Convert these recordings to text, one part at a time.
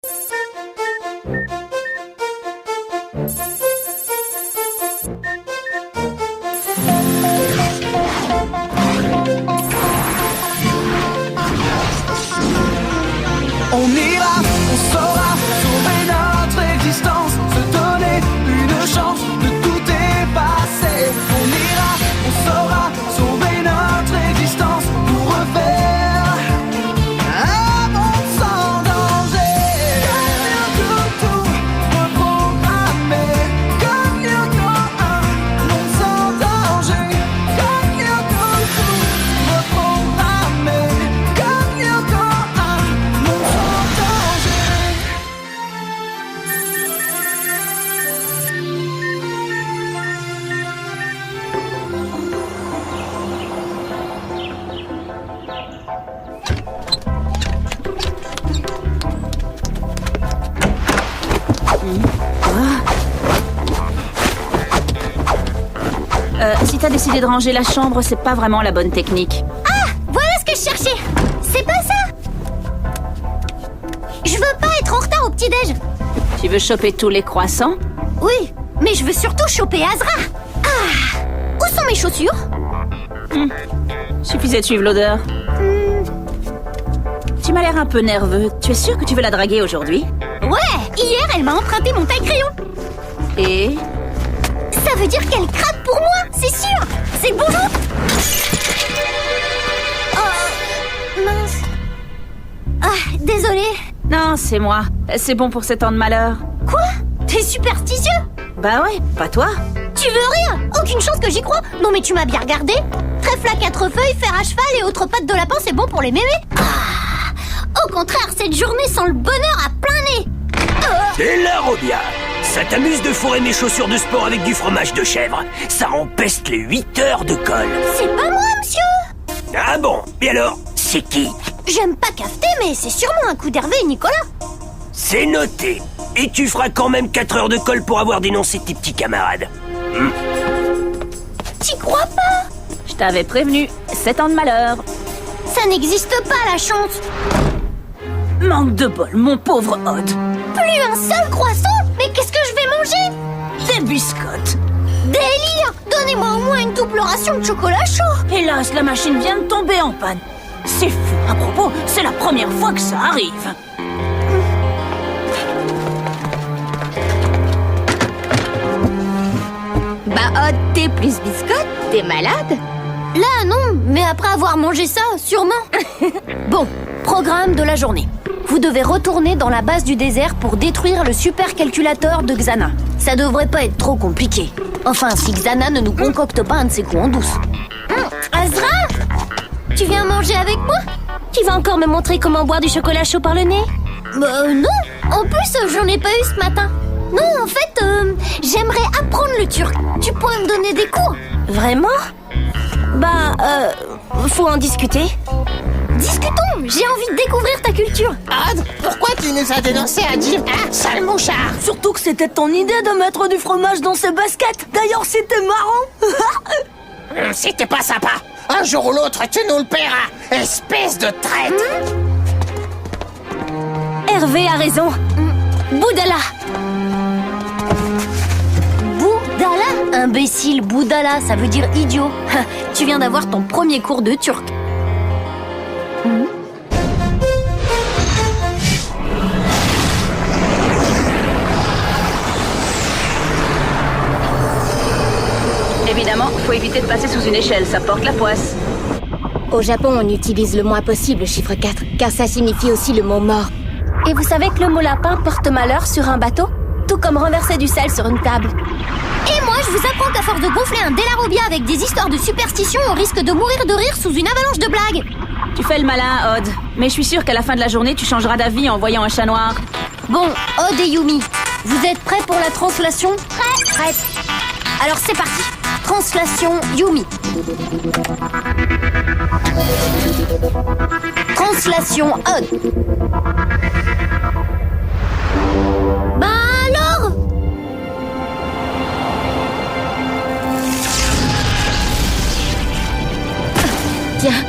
On ira, on saura sauver notre existence, se donner une chance de tout effacer. On ira, on saura sauver notre existence pour refaire un monde sans danger. Comme tout reprogrammer, comme un monde sans danger. Comme tout reprogrammer, comme un monde sans danger. Si t'as décidé de ranger la chambre, c'est pas vraiment la bonne technique. Ah, voilà ce que je cherchais. C'est pas ça. Je veux pas être en retard au petit-déj. Tu veux choper tous les croissants? Oui, mais je veux surtout choper Azra. Ah, où sont mes chaussures? Suffisait de suivre l'odeur. Tu m'as l'air un peu nerveux. Tu es sûr que tu veux la draguer aujourd'hui? Ouais, hier elle m'a emprunté mon taille-crayon. Et... Ça veut dire qu'elle craque pour moi, c'est sûr. C'est le bonjour. Oh, mince. Ah, désolée. Non, c'est moi. C'est bon pour 7 ans de malheur. Quoi? T'es superstitieux? Bah ouais, pas toi. Tu veux rire? Aucune chance que j'y croie. Non mais tu m'as bien regardé. Trèfle à 4 feuilles, fer à cheval et autres pattes de lapin, c'est bon pour les mémés. Ah, au contraire, cette journée sent le bonheur à plein nez. Et là, Robia, ça t'amuse de fourrer mes chaussures de sport avec du fromage de chèvre? Ça empeste les 8 heures de colle. C'est pas moi, monsieur. Ah bon? Et alors, c'est qui? J'aime pas cafeter, mais c'est sûrement un coup d'Hervé et Nicolas. C'est noté. Et tu feras quand même 4 heures de colle pour avoir dénoncé tes petits camarades. T'y crois pas? Je t'avais prévenu. 7 ans de malheur. Ça n'existe pas, la chance. Manque de bol, mon pauvre Odd. Plus un seul croissant? Mais qu'est-ce que je vais manger? Des biscottes. Délire! Donnez-moi au moins une double ration de chocolat chaud. Hélas, la machine vient de tomber en panne. C'est fou. À propos, c'est la première fois que ça arrive. Bah, t'es plus biscotte, t'es malade? Là, non, mais après avoir mangé ça, sûrement. Bon, programme de la journée. Vous devez retourner dans la base du désert pour détruire le supercalculateur de Xana. Ça devrait pas être trop compliqué. Enfin, si Xana ne nous concocte pas un de ses coups en douce. Azra, tu viens manger avec moi? Tu vas encore me montrer comment boire du chocolat chaud par le nez? Non. En plus, j'en ai pas eu ce matin. Non, en fait, j'aimerais apprendre le turc. Tu pourrais me donner des cours? Vraiment? Bah, faut en discuter. Discutons, j'ai envie de découvrir ta culture. Odd, pourquoi tu nous as dénoncé à dire « sale mouchard » Surtout que c'était ton idée de mettre du fromage dans ses baskets. D'ailleurs, c'était marrant. C'était pas sympa. Un jour ou l'autre, tu nous le paieras, espèce de traître. Hervé a raison. Boudala. Boudala? Imbécile, Boudala, ça veut dire idiot. Tu viens d'avoir ton premier cours de turc. Évidemment, faut éviter de passer sous une échelle, ça porte la poisse. Au Japon, on utilise le moins possible le chiffre 4, car ça signifie aussi le mot mort. Et vous savez que le mot lapin porte malheur sur un bateau? Tout comme renverser du sel sur une table. Et moi, je vous apprends qu'à force de gonfler un délarobia avec des histoires de superstition, on risque de mourir de rire sous une avalanche de blagues. Tu fais le malin, Odd. Mais je suis sûre qu'à la fin de la journée, tu changeras d'avis en voyant un chat noir. Bon, Odd et Yumi, vous êtes prêts pour la translation? Prête. Alors c'est parti. Translation Yumi. Translation Odd. Bah alors? Tiens.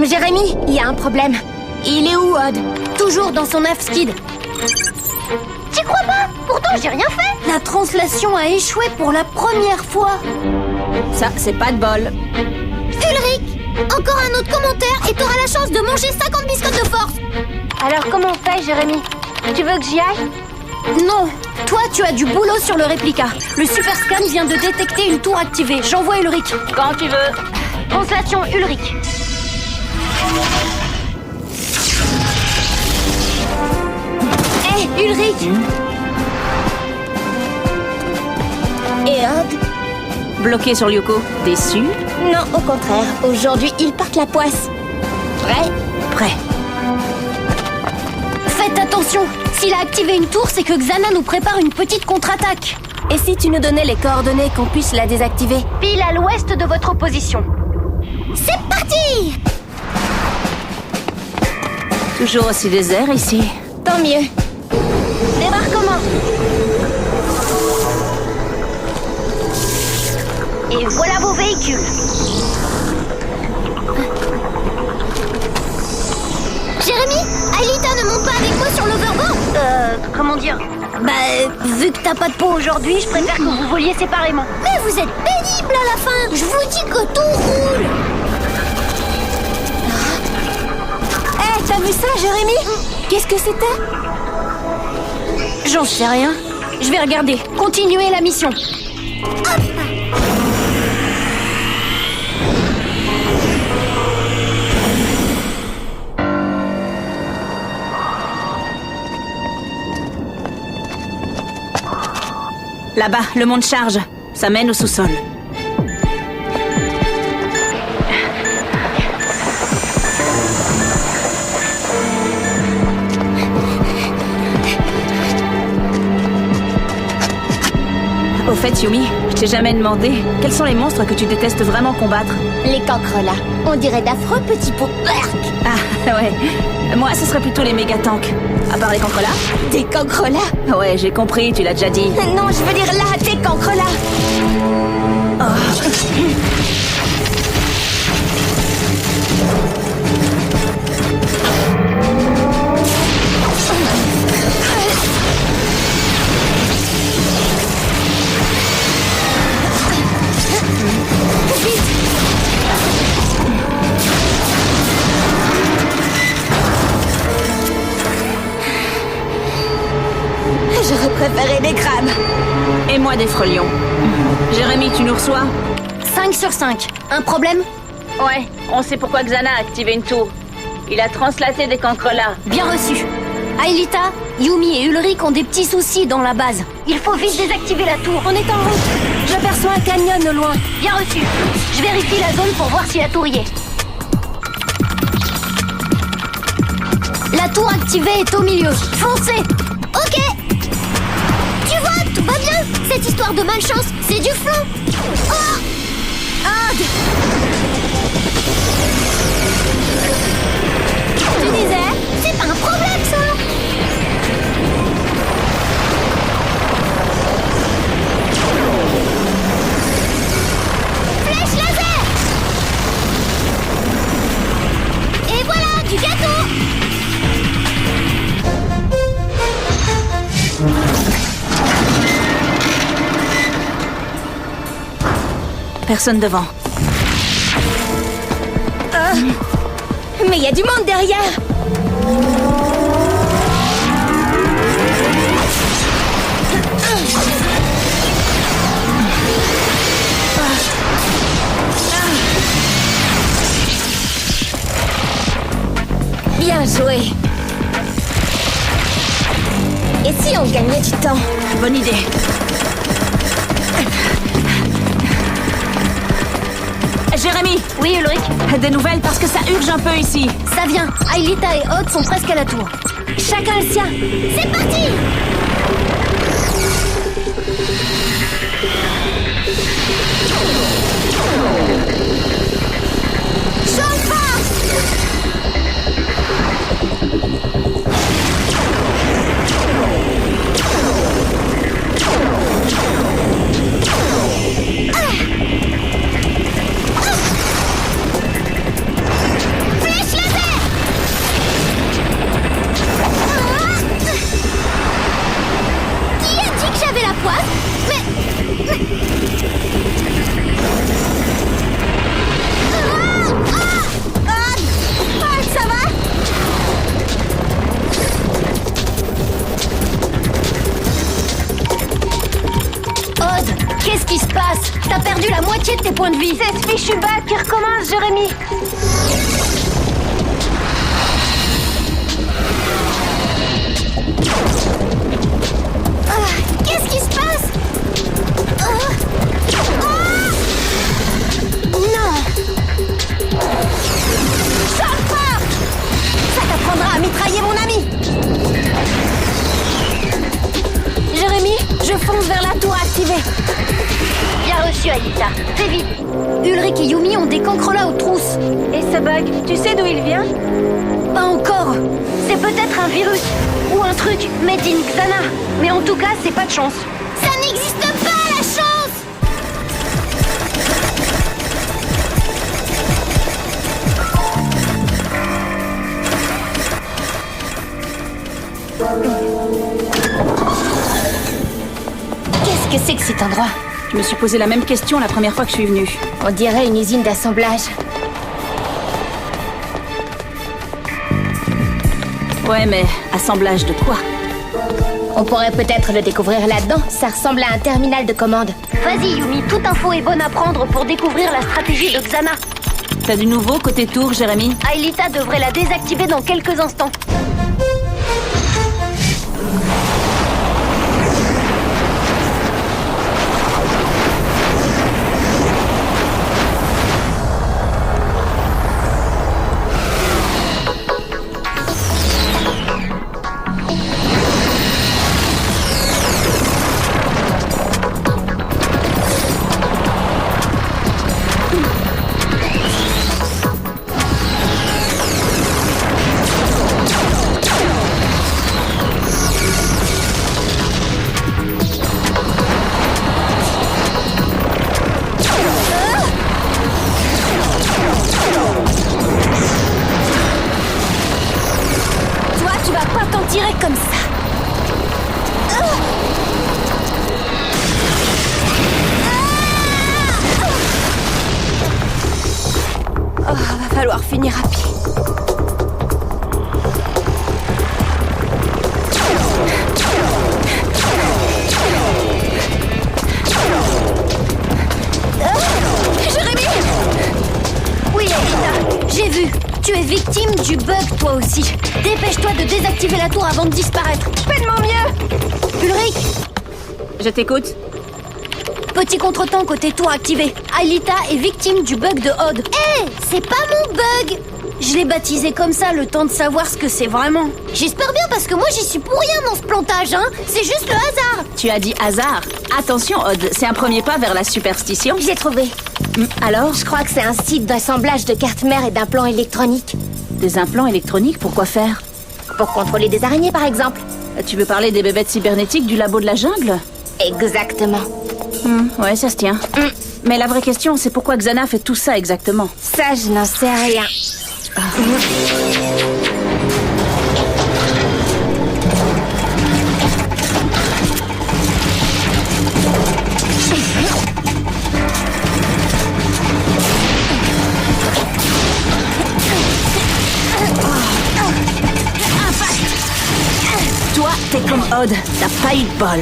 Jérémy, Jérémy, il y a un problème. Il est où, Odd? Toujours dans son œuf skid. T'y crois pas? Pourtant, j'ai rien fait. La translation a échoué pour la première fois. Ça, c'est pas de bol. Ulrich, encore un autre commentaire et t'auras la chance de manger 50 biscottes de force. Alors, comment on fait, Jérémy? Tu veux que j'y aille? Non, toi tu as du boulot sur le réplica. Le super scan vient de détecter une tour activée. J'envoie Ulrich. Quand tu veux. Translation Ulrich. Hé, Ulrich. Et Odd? Bloqué sur Lyoko. Déçu? Non, au contraire. Aujourd'hui, ils partent la poisse. Prêt? Prêt. Faites attention. S'il a activé une tour, c'est que Xana nous prépare une petite contre-attaque. Et si tu nous donnais les coordonnées qu'on puisse la désactiver? Pile à l'ouest de votre position. C'est parti! Toujours aussi désert ici. Tant mieux. Débarquement. Et voilà vos véhicules. Jérémy, Aelita ne monte pas avec moi sur l'overboard? Comment dire? Bah, vu que t'as pas de peau aujourd'hui, je préfère que vous voliez séparément. Mais vous êtes pénible à la fin. Je vous dis que tout roule. Hé, t'as vu ça, Jérémy? Qu'est-ce que c'était? J'en sais rien. Je vais regarder. Continuez la mission. Là-bas, le monde charge. Ça mène au sous-sol. Au fait, Yumi, je t'ai jamais demandé, quels sont les monstres que tu détestes vraiment combattre? Les cancrelats. On dirait d'affreux petits pots. Ah, ouais. Moi, ce serait plutôt les méga-tanks. À part les cancrelats? Des cancrelats? Ouais, j'ai compris, tu l'as déjà dit. Non, je veux dire là, des cancrelats. J'aurais préféré des crabes. Et moi, des frelions. Jérémy, tu nous reçois? 5 sur 5. Un problème? Ouais, on sait pourquoi Xana a activé une tour. Il a translaté des cancrelats. Bien reçu. Aelita, Yumi et Ulrich ont des petits soucis dans la base. Il faut vite désactiver la tour. On est en route. J'aperçois un canyon au loin. Bien reçu. Je vérifie la zone pour voir si la tour y est. La tour activée est au milieu. Foncez! Ok! Tu vois, tout va bien. Cette histoire de malchance, c'est du flanc. Oh! Odd! Tu disais? C'est pas un problème, ça! Flèche laser! Et voilà, du gâteau! Personne devant. Mais il y a du monde derrière. Bien joué. Et si on gagnait du temps? Bonne idée. Jérémy! Oui, Ulrich? Des nouvelles parce que ça urge un peu ici. Ça vient. Aelita et Odd sont presque à la tour. Chacun le sien. C'est parti! Flèche laser! perdu la moitié de tes points de vie. C'est ce fichu bug qui recommence, Jérémy. Qu'est-ce qui se passe? Non. Sors pas! Ça t'apprendra à mitrailler mon ami. Jérémy, je fonce vers la tour activée. Bien reçu, Alita. Fais vite. Ulrich et Yumi ont des cancrelats aux trousses. Et ce bug, tu sais d'où il vient? Pas encore. C'est peut-être un virus ou un truc made in Xana. Mais en tout cas, c'est pas de chance. Ça n'existe pas, la chance! Qu'est-ce que c'est que cet endroit? Je me suis posé la même question la première fois que je suis venue. On dirait une usine d'assemblage. Ouais, mais assemblage de quoi? On pourrait peut-être le découvrir là-dedans. Ça ressemble à un terminal de commande. Vas-y, Yumi, toute info est bonne à prendre pour découvrir la stratégie de Xana. T'as du nouveau côté tour, Jérémy? Aelita devrait la désactiver dans quelques instants. Comme ça. Oh, va falloir finir à pied. Jérémy! Oui, Alita, j'ai vu. Tu es victime du bug, toi aussi. Dépêche-toi de désactiver la tour avant de disparaître. Tellement mieux. Ulrich! Je t'écoute. Petit contretemps côté tour activé. Aelita est victime du bug de Odd. Hé, c'est pas mon bug! Je l'ai baptisé comme ça, le temps de savoir ce que c'est vraiment. J'espère bien parce que moi j'y suis pour rien dans ce plantage, hein. C'est juste le hasard. Tu as dit hasard. Attention, Odd, c'est un premier pas vers la superstition. J'ai trouvé. Alors? Je crois que c'est un site d'assemblage de cartes mères et d'implants électroniques. Des implants électroniques, pourquoi faire? Pour contrôler des araignées, par exemple. Tu veux parler des bébêtes cybernétiques du labo de la jungle? Exactement. Ouais, ça se tient. Mais la vraie question, c'est pourquoi Xana fait tout ça exactement? Ça, je n'en sais rien. Toi, t'es comme Odd, t'as pas eu de bol.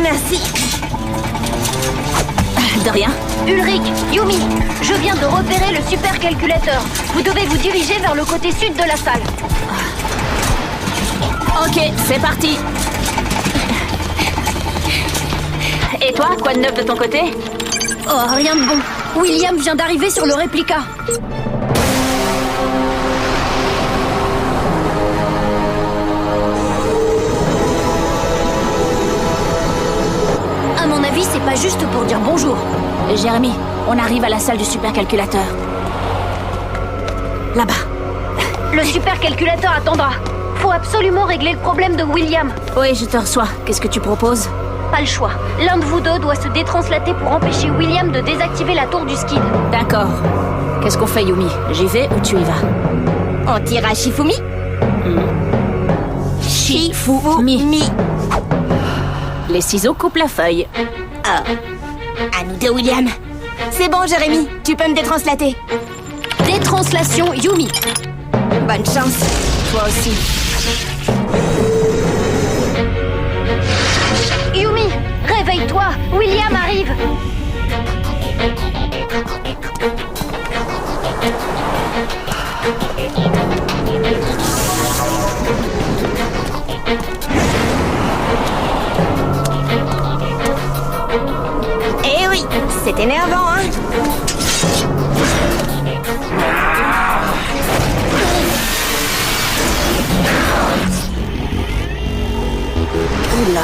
Merci. De rien. Ulrich, Yumi, je viens de repérer le supercalculateur. Vous devez vous diriger vers le côté sud de la salle. Ok, c'est parti. Et toi, quoi de neuf de ton côté? Oh, rien de bon. William vient d'arriver sur le réplica. À mon avis, c'est pas juste pour dire bonjour. Jérémy, on arrive à la salle du supercalculateur. Là-bas. Le supercalculateur attendra. Faut absolument régler le problème de William. Oui, je te reçois. Qu'est-ce que tu proposes? Pas le choix. L'un de vous deux doit se détranslater pour empêcher William de désactiver la tour du skid. D'accord. Qu'est-ce qu'on fait, Yumi? J'y vais ou tu y vas? On tire à Shifumi? Shifumi. Les ciseaux coupent la feuille. À nous deux, William. C'est bon, Jérémy, tu peux me détranslater. Détranslation Yumi. Bonne chance. Toi aussi. Yumi, réveille-toi, William arrive. Eh oui, c'est énervant, hein. Oula.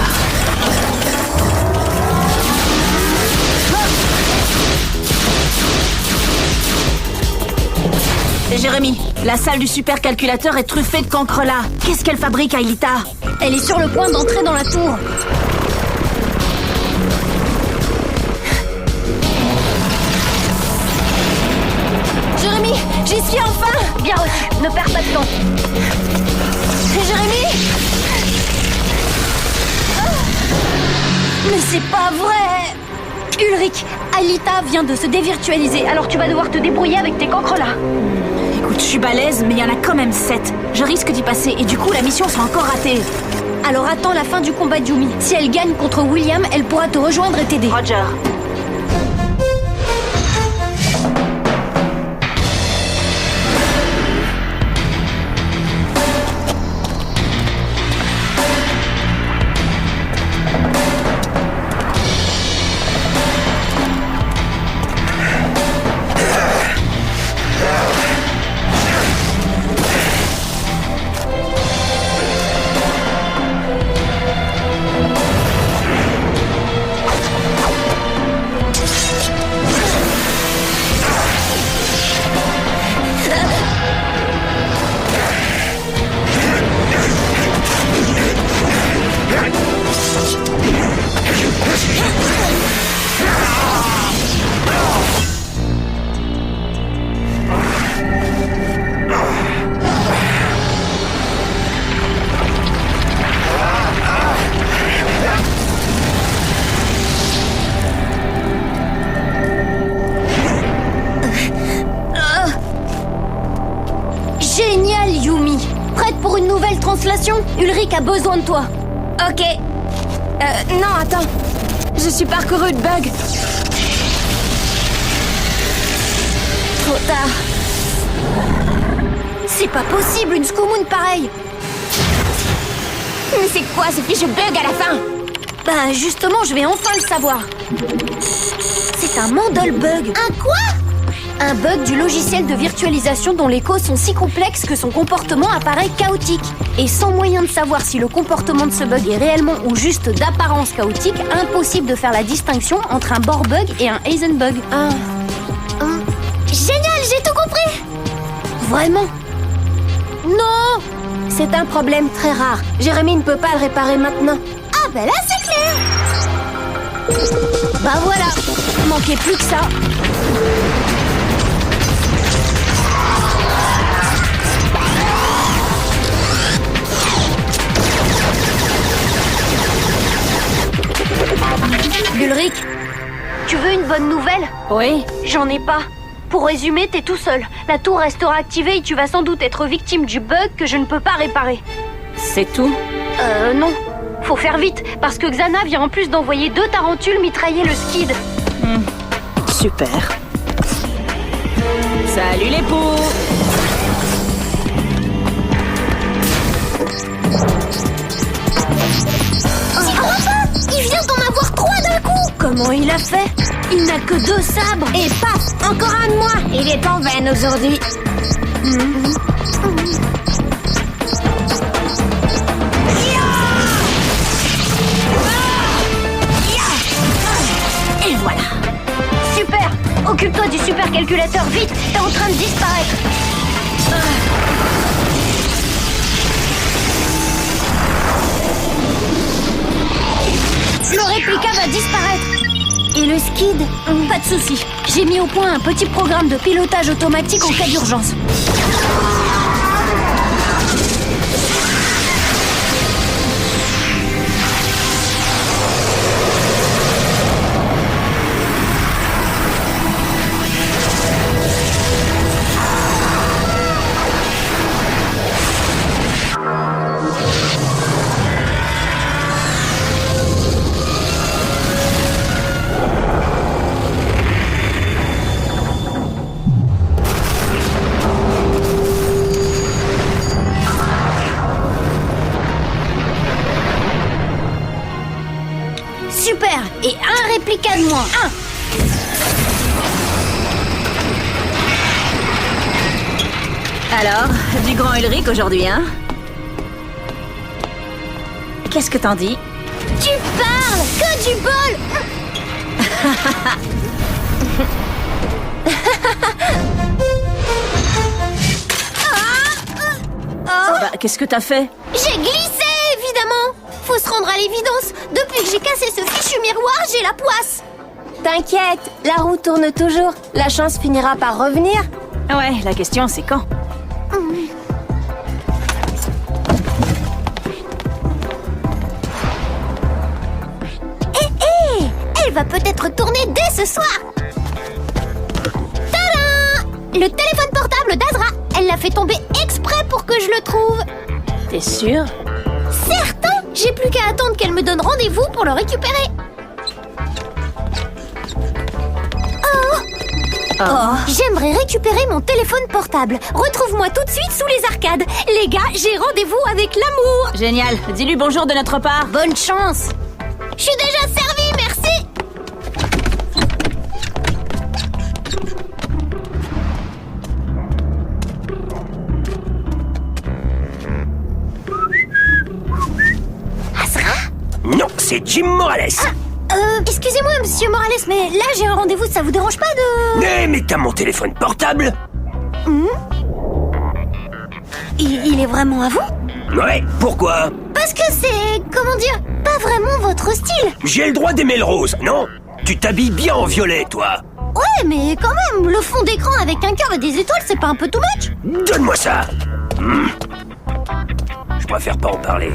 Jérémy, la salle du supercalculateur est truffée de cancre là. Qu'est-ce qu'elle fabrique, Aelita? Elle est sur le point d'entrer dans la tour. Jérémy, j'y suis enfin. Bien reçu, ne perds pas de temps. Jérémy. Mais c'est pas vrai! Ulrich, Aelita vient de se dévirtualiser, alors tu vas devoir te débrouiller avec tes cancres là. Écoute, je suis balèze, mais il y en a quand même 7. Je risque d'y passer, et du coup, la mission sera encore ratée. Alors attends la fin du combat de Yumi. Si elle gagne contre William, elle pourra te rejoindre et t'aider. Roger. Génial, Yumi. Prête pour une nouvelle translation? Ulrich a besoin de toi. Ok. Non, attends. Je suis parcouru de bugs. Trop tard. C'est pas possible, une Skumun pareille. Mais c'est quoi ce fichu bug à la fin? Bah justement, je vais enfin le savoir. C'est un Mandel bug. Un quoi? Un bug du logiciel de virtualisation dont les causes sont si complexes que son comportement apparaît chaotique. Et sans moyen de savoir si le comportement de ce bug est réellement ou juste d'apparence chaotique, impossible de faire la distinction entre un Bohr bug et un Heisenbug. Génial, j'ai tout compris. Vraiment? Non. C'est un problème très rare. Jérémy ne peut pas le réparer maintenant. Ah ben là c'est clair. Bah voilà, manquait plus que ça. Ulrich, tu veux une bonne nouvelle? Oui. J'en ai pas. Pour résumer, t'es tout seul. La tour restera activée et tu vas sans doute être victime du bug que je ne peux pas réparer. C'est tout? Non. Faut faire vite, parce que Xana vient en plus d'envoyer 2 tarentules mitrailler le skid. Super. Salut les poux! Il vient d'en avoir 3 d'un coup. Comment il a fait? Il n'a que 2 sabres. Et paf, encore un de moi. Il est en veine aujourd'hui. Et voilà. Super. Occupe-toi du supercalculateur, vite. T'es en train de disparaître. Le réplica va disparaître. Et le skid? Pas de souci. J'ai mis au point un petit programme de pilotage automatique en cas d'urgence. 1. Alors, du grand Ulrich aujourd'hui, hein? Qu'est-ce que t'en dis? Tu parles! Que du bol! Bah, qu'est-ce que t'as fait? J'ai glissé, évidemment! Faut se rendre à l'évidence. Depuis que j'ai cassé ce fichu miroir, j'ai la poisse. T'inquiète, la roue tourne toujours. La chance finira par revenir. Ouais, la question c'est quand? Elle va peut-être tourner dès ce soir. Tadam! Le téléphone portable d'Azra. Elle l'a fait tomber exprès pour que je le trouve. T'es sûr? Certain! J'ai plus qu'à attendre qu'elle me donne rendez-vous pour le récupérer. Oh, j'aimerais récupérer mon téléphone portable. Retrouve-moi tout de suite sous les arcades. Les gars, j'ai rendez-vous avec l'amour. Génial, dis-lui bonjour de notre part. Bonne chance. Je suis déjà servie, merci. Azra? Non, c'est Jim Morales. Excusez-moi, monsieur Morales, mais là j'ai un rendez-vous, ça vous dérange pas de... Mais t'as mon téléphone portable? Il est vraiment à vous? Ouais, pourquoi? Parce que c'est, comment dire, pas vraiment votre style. J'ai le droit d'aimer le rose, non? Tu t'habilles bien en violet, toi. Ouais, mais quand même, le fond d'écran avec un cœur et des étoiles, c'est pas un peu too much? Donne-moi ça. Je préfère pas en parler.